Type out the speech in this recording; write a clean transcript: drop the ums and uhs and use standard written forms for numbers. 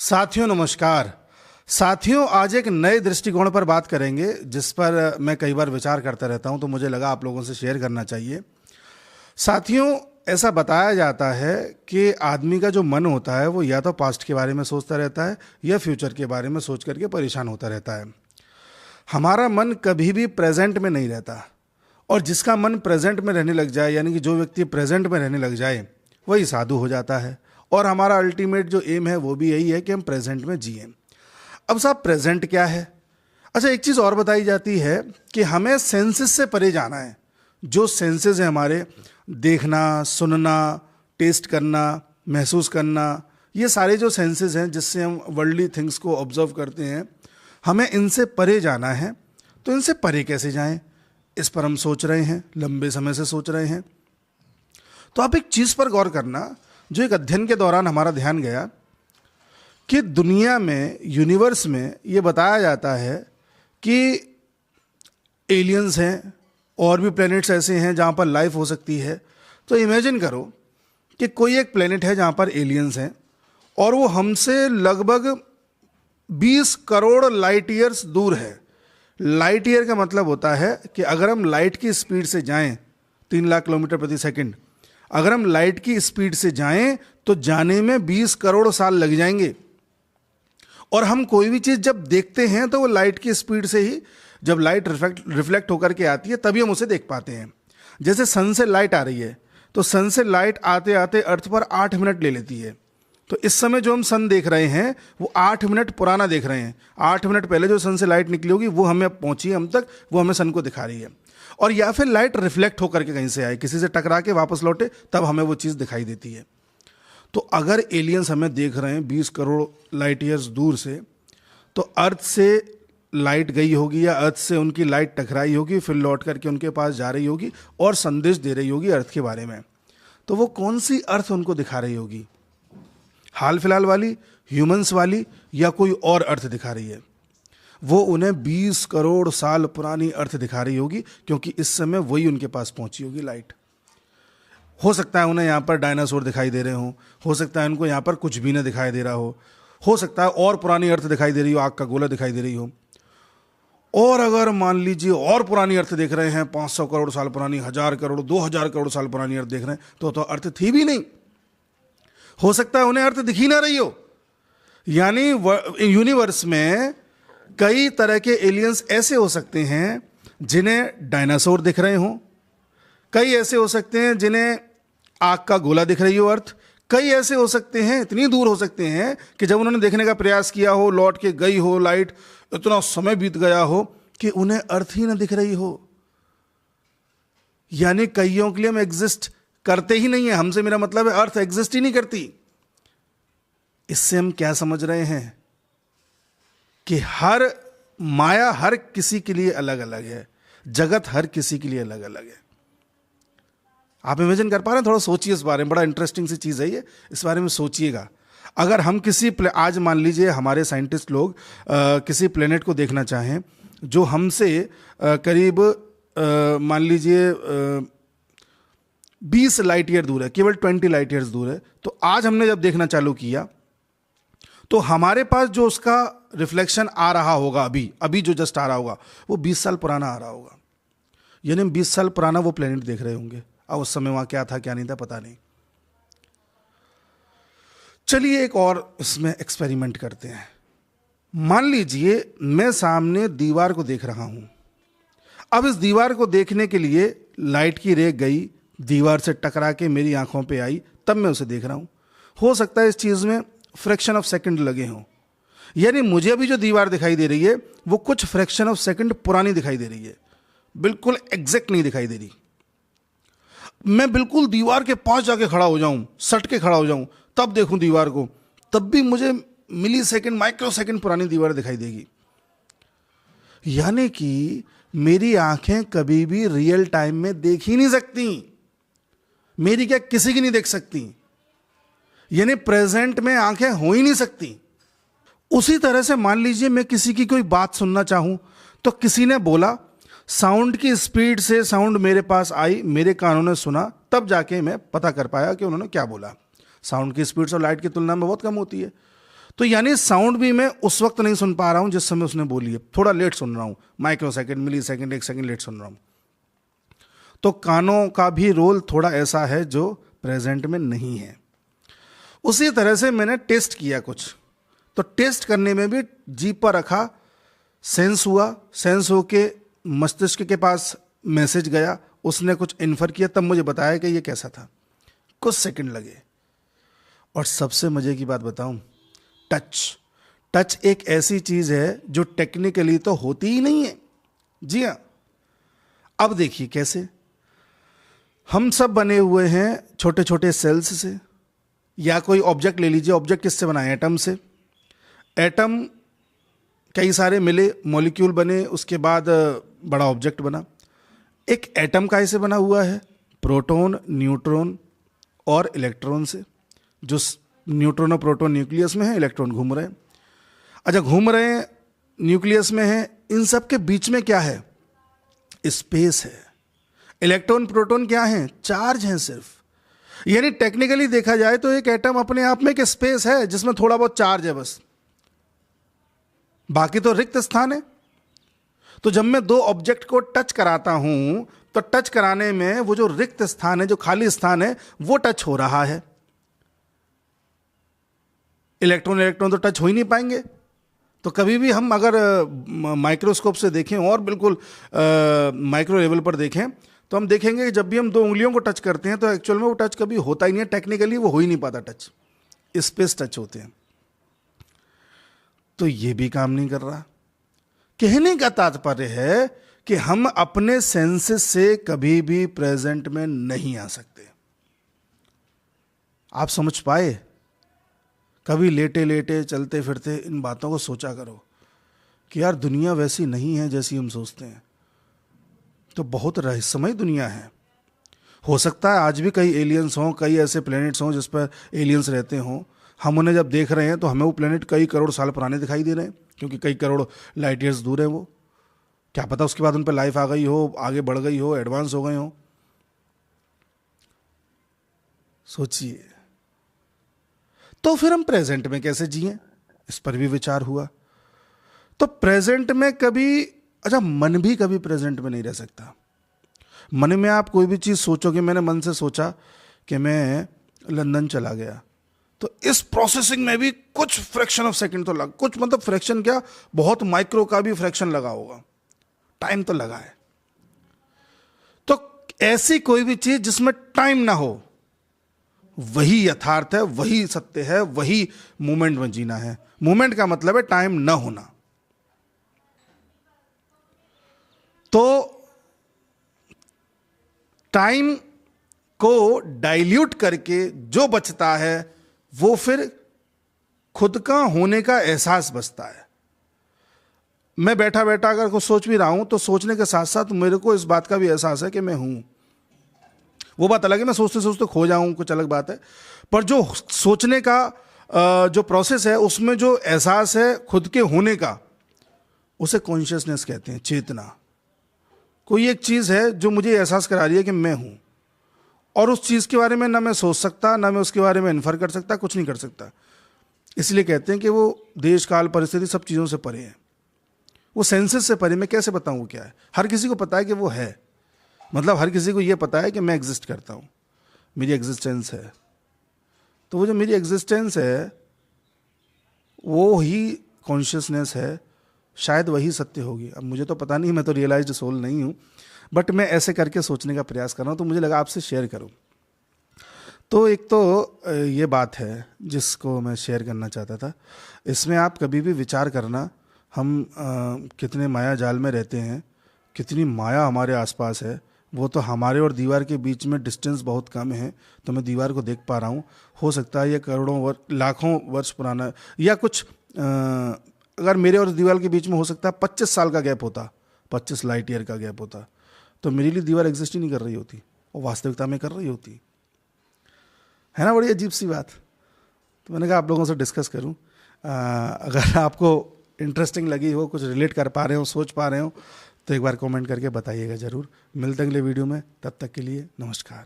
साथियों नमस्कार। साथियों, आज एक नए दृष्टिकोण पर बात करेंगे जिस पर मैं कई बार विचार करता रहता हूं, तो मुझे लगा आप लोगों से शेयर करना चाहिए। साथियों, ऐसा बताया जाता है कि आदमी का जो मन होता है वो या तो पास्ट के बारे में सोचता रहता है या फ्यूचर के बारे में सोच करके परेशान होता रहता है। हमारा मन कभी भी प्रेजेंट में नहीं रहता, और जिसका मन प्रेजेंट में रहने लग जाए, यानी कि जो व्यक्ति प्रेजेंट में रहने लग जाए, वही साधु हो जाता है। और हमारा अल्टीमेट जो एम है वो भी यही है कि हम प्रेजेंट में जिएं। अब साहब, प्रेजेंट क्या है? अच्छा, एक चीज़ और बताई जाती है कि हमें सेंसेस से परे जाना है। जो सेंसेस हैं हमारे, देखना, सुनना, टेस्ट करना, महसूस करना, ये सारे जो सेंसेस हैं जिससे हम वर्ल्डली थिंग्स को ऑब्जर्व करते हैं, हमें इनसे परे जाना है। तो इनसे परे कैसे जाएं, इस पर हम सोच रहे हैं, लंबे समय से सोच रहे हैं। तो आप एक चीज़ पर गौर करना, जो एक अध्ययन के दौरान हमारा ध्यान गया कि दुनिया में, यूनिवर्स में ये बताया जाता है कि एलियंस हैं और भी प्लैनेट्स ऐसे हैं जहाँ पर लाइफ हो सकती है। तो इमेजिन करो कि कोई एक प्लैनेट है जहाँ पर एलियंस हैं और वो हमसे लगभग 20 करोड़ लाइट ईयर्स दूर है। लाइट ईयर का मतलब होता है कि अगर हम लाइट की स्पीड से जाएं 3 लाख किलोमीटर प्रति सेकंड, अगर हम लाइट की स्पीड से जाएं तो जाने में 20 करोड़ साल लग जाएंगे। और हम कोई भी चीज़ जब देखते हैं तो वो लाइट की स्पीड से ही, जब लाइट रिफ्लेक्ट होकर के आती है तभी हम उसे देख पाते हैं। जैसे सन से लाइट आ रही है तो सन से लाइट आते आते अर्थ पर 8 मिनट ले लेती है। तो इस समय जो हम सन देख रहे हैं वो 8 मिनट पुराना देख रहे हैं। 8 मिनट पहले जो सन से लाइट निकली होगी वो हमें पहुंची है हम तक, वो हमें सन को दिखा रही है। और या फिर लाइट रिफ्लेक्ट होकर के कहीं से आए, किसी से टकरा के वापस लौटे, तब हमें वो चीज़ दिखाई देती है। तो अगर एलियंस हमें देख रहे हैं 20 करोड़ लाइट ईयर्स दूर से, तो अर्थ से लाइट गई होगी या अर्थ से उनकी लाइट टकराई होगी, फिर लौट करके उनके पास जा रही होगी और संदेश दे रही होगी अर्थ के बारे में। तो वो कौन सी अर्थ उनको दिखा रही होगी? हाल फिलहाल वाली, ह्यूमंस वाली, या कोई और अर्थ दिखा रही है? वो उन्हें 20 करोड़ साल पुरानी अर्थ दिखा रही होगी, क्योंकि इस समय वही उनके पास पहुंची होगी लाइट। हो सकता है उन्हें यहाँ पर डायनासोर दिखाई दे रहे हों, हो सकता है उनको यहाँ पर कुछ भी न दिखाई दे रहा हो सकता है और पुरानी अर्थ दिखाई दे रही हो, आग का गोला दिखाई दे रही हो। और अगर मान लीजिए और पुरानी अर्थ देख रहे हैं, 500 करोड़ साल पुरानी, 1000 करोड़, 2000 करोड़ साल पुरानी अर्थ देख रहे हैं, तो अर्थ थी भी नहीं। हो सकता है उन्हें अर्थ दिख ही ना रही हो। यानी यूनिवर्स में कई तरह के एलियंस ऐसे हो सकते हैं जिन्हें डायनासोर दिख रहे हों, कई ऐसे हो सकते हैं जिन्हें आग का गोला दिख रही हो अर्थ, कई ऐसे हो सकते हैं, इतनी दूर हो सकते हैं कि जब उन्होंने देखने का प्रयास किया हो, लौट के गई हो लाइट, इतना समय बीत गया हो कि उन्हें अर्थ ही ना दिख रही हो। यानी कईयों के लिए हम एग्जिस्ट करते ही नहीं है। हमसे मेरा मतलब है अर्थ एग्जिस्ट ही नहीं करती। इससे हम क्या समझ रहे हैं कि हर माया हर किसी के लिए अलग अलग है, जगत हर किसी के लिए अलग अलग है। आप इमेजिन कर पा रहे हैं? थोड़ा सोचिए इस बारे में, बड़ा इंटरेस्टिंग सी चीज़ है ये, इस बारे में सोचिएगा। अगर हम आज मान लीजिए हमारे साइंटिस्ट लोग किसी प्लेनेट को देखना चाहें जो हमसे करीब मान लीजिए 20 लाइट ईयर दूर है, केवल 20 लाइट ईयर्स दूर है, तो आज हमने जब देखना चालू किया तो हमारे पास जो उसका रिफ्लेक्शन आ रहा होगा, अभी जो जस्ट आ रहा होगा, वो 20 साल पुराना आ रहा होगा। यानी हम 20 साल पुराना वो प्लेनेट देख रहे होंगे। अब उस समय वहां क्या था क्या नहीं था पता नहीं। चलिए एक और इसमें एक्सपेरिमेंट करते हैं। मान लीजिए मैं सामने दीवार को देख रहा हूं। अब इस दीवार को देखने के लिए लाइट की रे गई, दीवार से टकरा के मेरी आंखों पे आई, तब मैं उसे देख रहा हूं। हो सकता है इस चीज में फ्रैक्शन ऑफ सेकंड लगे हों। यानी मुझे अभी जो दीवार दिखाई दे रही है वो कुछ फ्रैक्शन ऑफ सेकंड पुरानी दिखाई दे रही है, बिल्कुल एग्जैक्ट नहीं दिखाई दे रही। मैं बिल्कुल दीवार के पास जाके खड़ा हो जाऊं, सट के खड़ा हो जाऊं, तब देखूं दीवार को, तब भी मुझे मिली सेकेंड, माइक्रो सेकेंड पुरानी दीवार दिखाई देगी। यानी कि मेरी आंखें कभी भी रियल टाइम में देख ही नहीं सकती। मेरी क्या किसी की नहीं देख सकती। यानी प्रेजेंट में आंखें हो ही नहीं सकती। उसी तरह से मान लीजिए मैं किसी की कोई बात सुनना चाहूं, तो किसी ने बोला, साउंड की स्पीड से साउंड मेरे पास आई, मेरे कानों ने सुना, तब जाके मैं पता कर पाया कि उन्होंने क्या बोला। साउंड की स्पीड और लाइट की तुलना में बहुत कम होती है। तो यानी साउंड भी मैं उस वक्त नहीं सुन पा रहा हूं जिस समय उसने बोली है, थोड़ा लेट सुन रहा हूं, माइक्रो सेकंड, मिली सेकंड, 1 सेकंड लेट सुन रहा हूं। तो कानों का भी रोल थोड़ा ऐसा है जो प्रेजेंट में नहीं है। उसी तरह से मैंने टेस्ट किया कुछ, तो टेस्ट करने में भी जीभ पर रखा, सेंस हुआ, सेंस होके मस्तिष्क के पास मैसेज गया, उसने कुछ इन्फर किया, तब मुझे बताया कि ये कैसा था। कुछ सेकंड लगे। और सबसे मजे की बात बताऊं, टच। टच एक ऐसी चीज है जो टेक्निकली तो होती ही नहीं है। जी हाँ। अब देखिए कैसे, हम सब बने हुए हैं छोटे छोटे सेल्स से, या कोई ऑब्जेक्ट ले लीजिए, ऑब्जेक्ट किससे बना है? एटम से। एटम कई सारे मिले, मॉलिक्यूल बने, उसके बाद बड़ा ऑब्जेक्ट बना। एक एटम का ऐसे बना हुआ है, प्रोटॉन, न्यूट्रॉन और इलेक्ट्रॉन से। जो न्यूट्रॉन और प्रोटॉन न्यूक्लियस में है, इलेक्ट्रॉन घूम रहे हैं। अच्छा, घूम रहे हैं, न्यूक्लियस में है, इन सब के बीच में क्या है? स्पेस है। इलेक्ट्रॉन प्रोटॉन क्या है? चार्ज हैं सिर्फ। यानी टेक्निकली देखा जाए तो एक एटम अपने आप में एक स्पेस है जिसमें थोड़ा बहुत चार्ज है बस, बाकी तो रिक्त स्थान है। तो जब मैं दो ऑब्जेक्ट को टच कराता हूं तो टच कराने में वो जो रिक्त स्थान है, जो खाली स्थान है, वो टच हो रहा है। इलेक्ट्रॉन इलेक्ट्रॉन तो टच हो ही नहीं पाएंगे। तो कभी भी हम अगर माइक्रोस्कोप से देखें और बिल्कुल माइक्रो लेवल पर देखें तो हम देखेंगे कि जब भी हम दो उंगलियों को टच करते हैं तो एक्चुअल में वो टच कभी होता ही नहीं है, टेक्निकली वो हो ही नहीं पाता टच, स्पेस टच होते हैं। तो ये भी काम नहीं कर रहा। कहने का तात्पर्य है कि हम अपने सेंसेस से कभी भी प्रेजेंट में नहीं आ सकते। आप समझ पाए? कभी लेटे लेटे चलते फिरते इन बातों को सोचा करो कि यार दुनिया वैसी नहीं है जैसी हम सोचते हैं। तो बहुत रहस्यमय दुनिया है। हो सकता है आज भी कई एलियंस हों, कई ऐसे प्लैनेट्स हों जिस पर एलियंस रहते हों। हम उन्हें जब देख रहे हैं तो हमें वो प्लैनेट कई करोड़ साल पुराने दिखाई दे रहे हैं, क्योंकि कई करोड़ लाइट ईयर्स दूर है वो। क्या पता उसके बाद उन पर लाइफ आ गई हो, आगे बढ़ गई हो, एडवांस हो गए हो। सोचिए। तो फिर हम प्रेजेंट में कैसे जिएं, इस पर भी विचार हुआ। तो प्रेजेंट में कभी, अच्छा, मन भी कभी प्रेजेंट में नहीं रह सकता। मन में आप कोई भी चीज सोचोगे, मैंने मन से सोचा कि मैं लंदन चला गया, तो इस प्रोसेसिंग में भी कुछ फ्रैक्शन ऑफ सेकंड तो लगा, कुछ मतलब फ्रैक्शन क्या, बहुत माइक्रो का भी फ्रैक्शन लगा होगा, टाइम तो लगा है। तो ऐसी कोई भी चीज जिसमें टाइम ना हो, वही यथार्थ है, वही सत्य है, वही मोमेंट में जीना है। मोमेंट का मतलब है टाइम ना होना। तो टाइम को डाइल्यूट करके जो बचता है वो फिर खुद का होने का एहसास बचता है। मैं बैठा बैठा अगर कुछ सोच भी रहा हूं तो सोचने के साथ साथ मेरे को इस बात का भी एहसास है कि मैं हूं। वो बात अलग है, मैं सोचते सोचते खो जाऊं, कुछ अलग बात है। पर जो सोचने का जो प्रोसेस है, उसमें जो एहसास है खुद के होने का, उसे कॉन्शियसनेस कहते हैं, चेतना। कोई एक चीज है जो मुझे एहसास करा रही है कि मैं हूं, और उस चीज के बारे में ना मैं सोच सकता, ना मैं उसके बारे में इन्फर कर सकता, कुछ नहीं कर सकता। इसलिए कहते हैं कि वो देश काल परिस्थिति सब चीजों से परे है, वो सेंसेस से परे। मैं कैसे बताऊं वो क्या है? हर किसी को पता है कि वो है, मतलब हर किसी को ये पता है कि मैं एग्जिस्ट करता हूं, मेरी एग्जिस्टेंस है। तो वो जो मेरी एग्जिस्टेंस है वो ही कॉन्शियसनेस है, शायद वही सत्य होगी। अब मुझे तो पता नहीं, मैं तो रियलाइज्ड सोल नहीं हूं, बट मैं ऐसे करके सोचने का प्रयास कर रहा हूं, तो मुझे लगा आपसे शेयर करूं। तो एक तो ये बात है जिसको मैं शेयर करना चाहता था। इसमें आप कभी भी विचार करना, हम कितने माया जाल में रहते हैं, कितनी माया हमारे आसपास है। वो तो हमारे और दीवार के बीच में डिस्टेंस बहुत कम है, तो मैं दीवार को देख पा रहा हूँ। हो सकता है ये करोड़ों वर्ष, लाखों वर्ष पुराना, या कुछ अगर मेरे और दीवार के बीच में हो सकता है 25 साल का गैप होता, 25 लाइट ईयर का गैप होता, तो मेरे लिए दीवार एग्जिस्ट ही नहीं कर रही होती, और वास्तविकता में कर रही होती है ना। बड़ी अजीब सी बात। तो मैंने कहा आप लोगों से डिस्कस करूं। अगर आपको इंटरेस्टिंग लगी हो, कुछ रिलेट कर पा रहे हो, सोच पा रहे हो, तो एक बार कमेंट करके बताइएगा ज़रूर। मिलते हैं अगले वीडियो में, तब तक के लिए नमस्कार।